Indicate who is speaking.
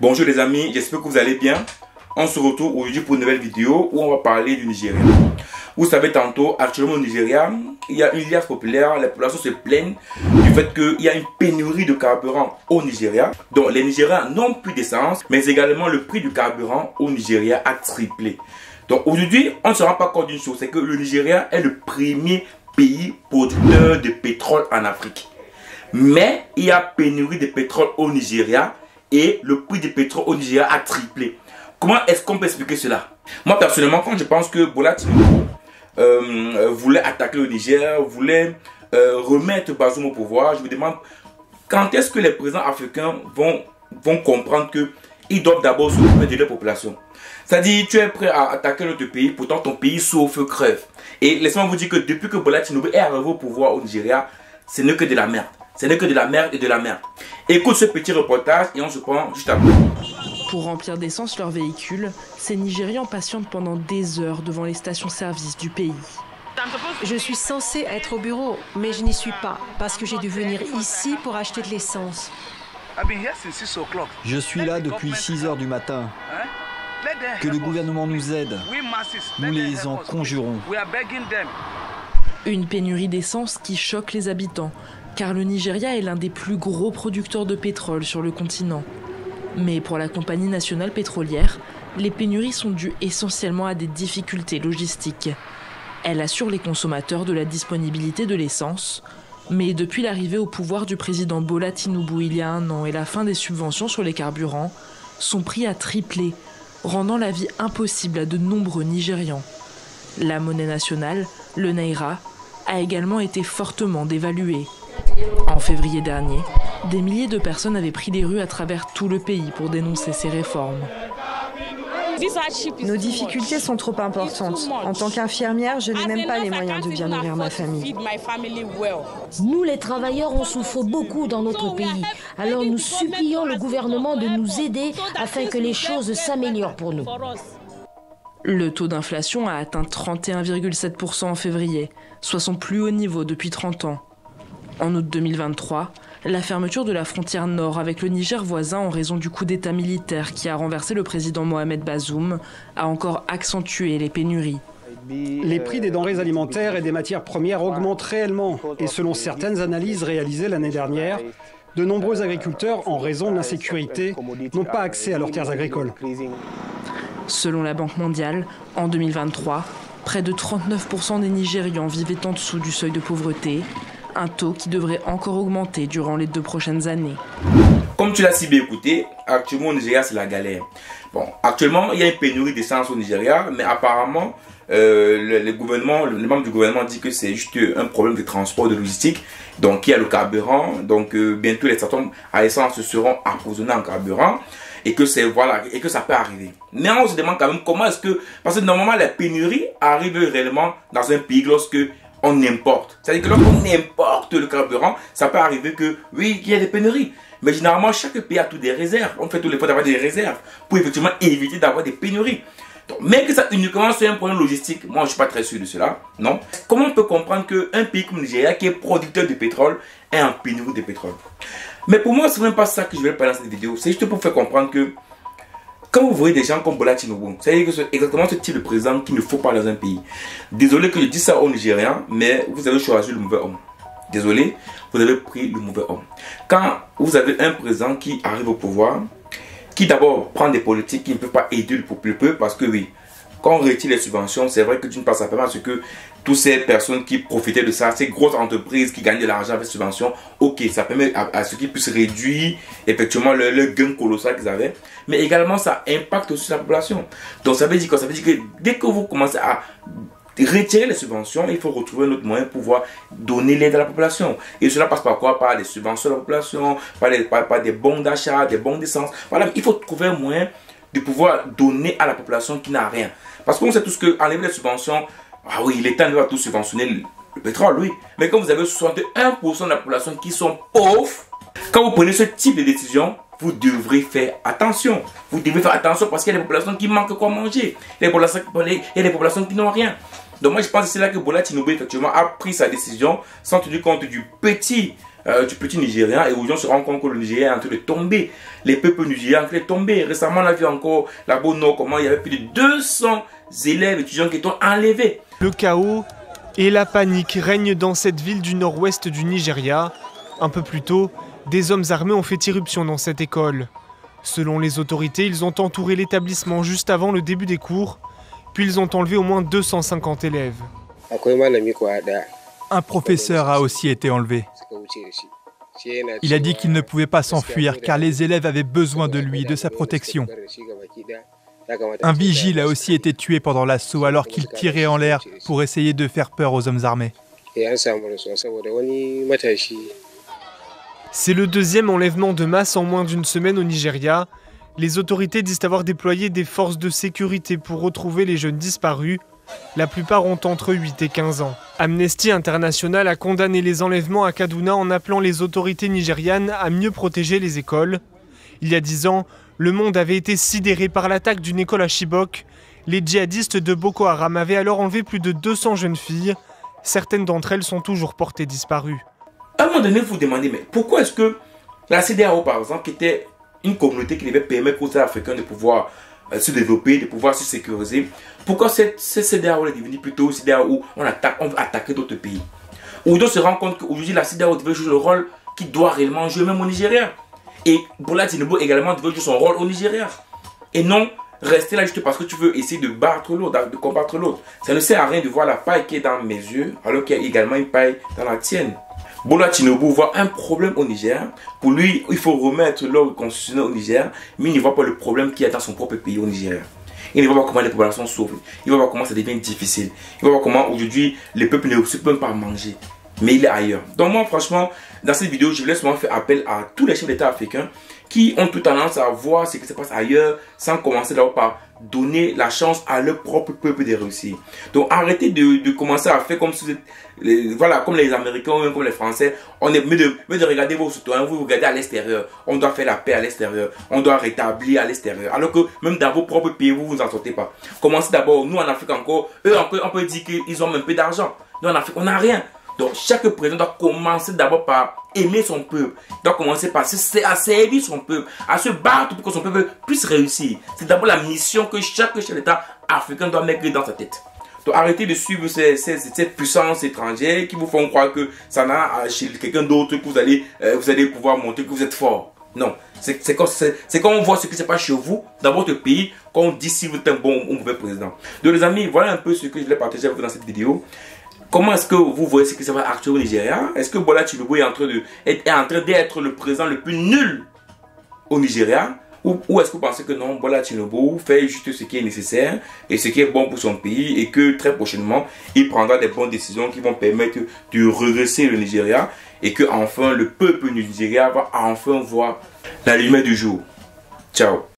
Speaker 1: Bonjour les amis, j'espère que vous allez bien. On se retrouve aujourd'hui pour une nouvelle vidéo où on va parler du Nigeria. Vous savez tantôt, actuellement au Nigeria, il y a une liasse populaire, les populations se plaignent du fait qu'il y a une pénurie de carburant au Nigeria. Donc les Nigériens n'ont plus d'essence, mais également le prix du carburant au Nigeria a triplé. Donc aujourd'hui, on ne se rend pas compte d'une chose, c'est que le Nigeria est le premier pays producteur de pétrole en Afrique. Mais il y a pénurie de pétrole au Nigeria et le prix du pétrole au Nigeria a triplé. Comment est-ce qu'on peut expliquer cela? Moi personnellement, quand je pense que Bola Tinubu voulait attaquer le Niger, voulait remettre Bazoum au pouvoir, je me demande quand est-ce que les présidents africains vont comprendre qu'ils doivent d'abord s'occuper de leur population. C'est-à-dire, tu es prêt à attaquer notre pays, pourtant ton pays souffre, crève. Et laissez-moi vous dire que depuis que Bola Tinubu est arrivé au pouvoir au Nigeria, ce n'est que de la merde. Ce n'est que de la merde et de la merde. Écoute ce petit reportage et on se prend juste après.
Speaker 2: Pour remplir d'essence leur véhicule, ces Nigérians patientent pendant des heures devant les stations-service du pays.
Speaker 3: Je suis censée être au bureau, mais je n'y suis pas, parce que j'ai dû venir ici pour acheter de l'essence.
Speaker 4: Je suis là depuis 6 heures du matin. Que le gouvernement nous aide. Nous les en conjurons.
Speaker 2: Une pénurie d'essence qui choque les habitants, car le Nigeria est l'un des plus gros producteurs de pétrole sur le continent. Mais pour la compagnie nationale pétrolière, les pénuries sont dues essentiellement à des difficultés logistiques. Elle assure les consommateurs de la disponibilité de l'essence, mais depuis l'arrivée au pouvoir du président Bola Tinubu il y a 1 an et la fin des subventions sur les carburants, son prix a triplé, rendant la vie impossible à de nombreux Nigérians. La monnaie nationale, le Naira, a également été fortement dévaluée. En février dernier, des milliers de personnes avaient pris les rues à travers tout le pays pour dénoncer ces réformes.
Speaker 5: Nos difficultés sont trop importantes. En tant qu'infirmière, je n'ai même pas les moyens de bien nourrir ma famille.
Speaker 6: Nous, les travailleurs, on souffre beaucoup dans notre pays. Alors nous supplions le gouvernement de nous aider afin que les choses s'améliorent pour nous.
Speaker 2: Le taux d'inflation a atteint 31,7% en février, soit son plus haut niveau depuis 30 ans. En août 2023, la fermeture de la frontière nord avec le Niger voisin en raison du coup d'état militaire qui a renversé le président Mohamed Bazoum a encore accentué les pénuries.
Speaker 7: Les prix des denrées alimentaires et des matières premières augmentent réellement et selon certaines analyses réalisées l'année dernière, de nombreux agriculteurs, en raison de l'insécurité, n'ont pas accès à leurs terres agricoles.
Speaker 2: Selon la Banque mondiale, en 2023, près de 39% des Nigérians vivaient en dessous du seuil de pauvreté, un taux qui devrait encore augmenter durant les 2 prochaines années.
Speaker 1: Comme tu l'as si bien écouté, actuellement au Nigeria c'est la galère. Bon, actuellement il y a une pénurie d'essence au Nigeria, mais apparemment le membre du gouvernement dit que c'est juste un problème de transport, de logistique. Donc il y a le carburant, donc bientôt les stations à essence seront approvisionnées en carburant. Et que c'est voilà, et que ça peut arriver. Mais on se demande quand même comment est-ce que, parce que normalement la pénurie arrive réellement dans un pays lorsque on importe. C'est-à-dire que lorsqu'on importe le carburant, ça peut arriver que oui, il y a des pénuries. Mais généralement chaque pays a toutes des réserves. On fait tout l'effort d'avoir des réserves pour effectivement éviter d'avoir des pénuries. Donc, mais que ça uniquement soit un problème logistique, moi je ne suis pas très sûr de cela. Non. Comment on peut comprendre qu'un pays comme le Nigeria qui est producteur de pétrole est en pénurie de pétrole? Mais pour moi, ce n'est même pas ça que je vais parler dans cette vidéo. C'est juste pour faire comprendre que quand vous voyez des gens comme Bola Tinubu, c'est-à-dire que c'est exactement ce type de président qu'il ne faut pas dans un pays. Désolé que je dise ça aux Nigériens, mais vous avez choisi le mauvais homme. Désolé, vous avez pris le mauvais homme. Quand vous avez un président qui arrive au pouvoir, qui d'abord prend des politiques qui ne peuvent pas aider le peuple, parce que oui, quand on retire les subventions, c'est vrai que d'une part ça permet à ce que toutes ces personnes qui profitaient de ça, ces grosses entreprises qui gagnent de l'argent avec les subventions, ok, ça permet à ce qu'ils puissent réduire effectivement le gain colossal qu'ils avaient, mais également ça impacte aussi la population. Donc ça veut dire quoi? Ça veut dire que dès que vous commencez à retirer les subventions, il faut retrouver un autre moyen pour pouvoir donner l'aide à la population. Et cela passe par quoi? Par des subventions à la population, par des bons d'achat, des bons d'essence. Voilà, il faut trouver un moyen de pouvoir donner à la population qui n'a rien. Parce qu'on sait tous qu'enlever les subventions, ah oui, l'État ne va pas tout subventionner le pétrole, oui. Mais quand vous avez 61% de la population qui sont pauvres, quand vous prenez ce type de décision, vous devrez faire attention. Vous devez faire attention parce qu'il y a des populations qui manquent quoi manger. Il y a des populations qui n'ont rien. Donc moi je pense que c'est là que Bola Tinubu effectivement a pris sa décision sans tenir compte du petit du petit Nigérian, et aujourd'hui on se rend compte que le Nigeria est en train de tomber. Les peuples nigériens sont en train de tomber. Récemment on a vu encore là-bas au nord comment il y avait plus de 200 élèves étudiants qui étaient enlevés.
Speaker 8: Le chaos et la panique règnent dans cette ville du nord-ouest du Nigeria. Un peu plus tôt, des hommes armés ont fait irruption dans cette école. Selon les autorités, ils ont entouré l'établissement juste avant le début des cours, puis ils ont enlevé au moins 250 élèves.
Speaker 9: Un professeur a aussi été enlevé. Il a dit qu'il ne pouvait pas s'enfuir car les élèves avaient besoin de lui, de sa protection. Un vigile a aussi été tué pendant l'assaut alors qu'il tirait en l'air pour essayer de faire peur aux hommes armés.
Speaker 8: C'est le deuxième enlèvement de masse en moins d'une semaine au Nigeria. Les autorités disent avoir déployé des forces de sécurité pour retrouver les jeunes disparus. La plupart ont entre 8 et 15 ans. Amnesty International a condamné les enlèvements à Kaduna en appelant les autorités nigérianes à mieux protéger les écoles. Il y a 10 ans, le monde avait été sidéré par l'attaque d'une école à Chibok. Les djihadistes de Boko Haram avaient alors enlevé plus de 200 jeunes filles. Certaines d'entre elles sont toujours portées disparues.
Speaker 1: À un moment donné, vous vous demandez, mais pourquoi est-ce que la CEDEAO, par exemple, qui était une communauté qui devait permettre aux États africains de pouvoir se développer, de pouvoir se sécuriser, pourquoi cette CEDEAO est devenue plutôt une CEDEAO où on veut attaquer d'autres pays? Aujourd'hui, on se rend compte qu'aujourd'hui, la CEDEAO devait jouer le rôle qu'il doit réellement jouer, même au Nigeria. Et Bola Tinubu également devait jouer son rôle au Nigeria. Et non rester là juste parce que tu veux essayer de battre l'autre, de combattre l'autre. Ça ne sert à rien de voir la paille qui est dans mes yeux, alors qu'il y a également une paille dans la tienne. Bola Tinubu voit un problème au Niger. Pour lui, il faut remettre l'ordre constitutionnel au Niger, mais il ne voit pas le problème qu'il y a dans son propre pays au Nigeria. Il ne voit pas comment les populations souffrent. Il ne voit pas comment ça devient difficile. Il ne voit pas comment aujourd'hui les peuples ne se peuvent pas manger. Mais il est ailleurs. Donc moi, franchement, dans cette vidéo, je voulais seulement faire appel à tous les chefs d'État africains qui ont toute tendance à voir ce qui se passe ailleurs sans commencer d'abord par donner la chance à leur propre peuple de réussir. Donc arrêtez de commencer à faire comme si voilà, comme les Américains ou même comme les Français. On est mieux de regarder vos citoyens, vous regardez à l'extérieur. On doit faire la paix à l'extérieur. On doit rétablir à l'extérieur. Alors que même dans vos propres pays, vous vous en sortez pas. Commencez d'abord, nous en Afrique encore, eux on peut dire qu'ils ont un peu d'argent. Nous en Afrique, on n'a rien. Donc chaque président doit commencer d'abord par aimer son peuple. Il doit commencer par servir son peuple, à se battre pour que son peuple puisse réussir. C'est d'abord la mission que chaque chef d'État africain doit mettre dans sa tête. Donc arrêtez de suivre ces puissances étrangères qui vous font croire que ça n'a chez quelqu'un d'autre que vous allez pouvoir montrer que vous êtes fort. Non, c'est quand on voit ce qui se passe chez vous, dans votre pays, qu'on dit si vous êtes un bon ou mauvais président. Donc les amis, voilà un peu ce que je voulais partager avec vous dans cette vidéo. Comment est-ce que vous voyez ce qui se passe actuellement au Nigeria? Est-ce que Bola Tinubu est en train d'être le président le plus nul au Nigeria? Ou est-ce que vous pensez que non, Bola Tinubu fait juste ce qui est nécessaire et ce qui est bon pour son pays et que très prochainement, il prendra des bonnes décisions qui vont permettre de redresser le Nigeria et que enfin le peuple du Nigeria va enfin voir la lumière du jour. Ciao.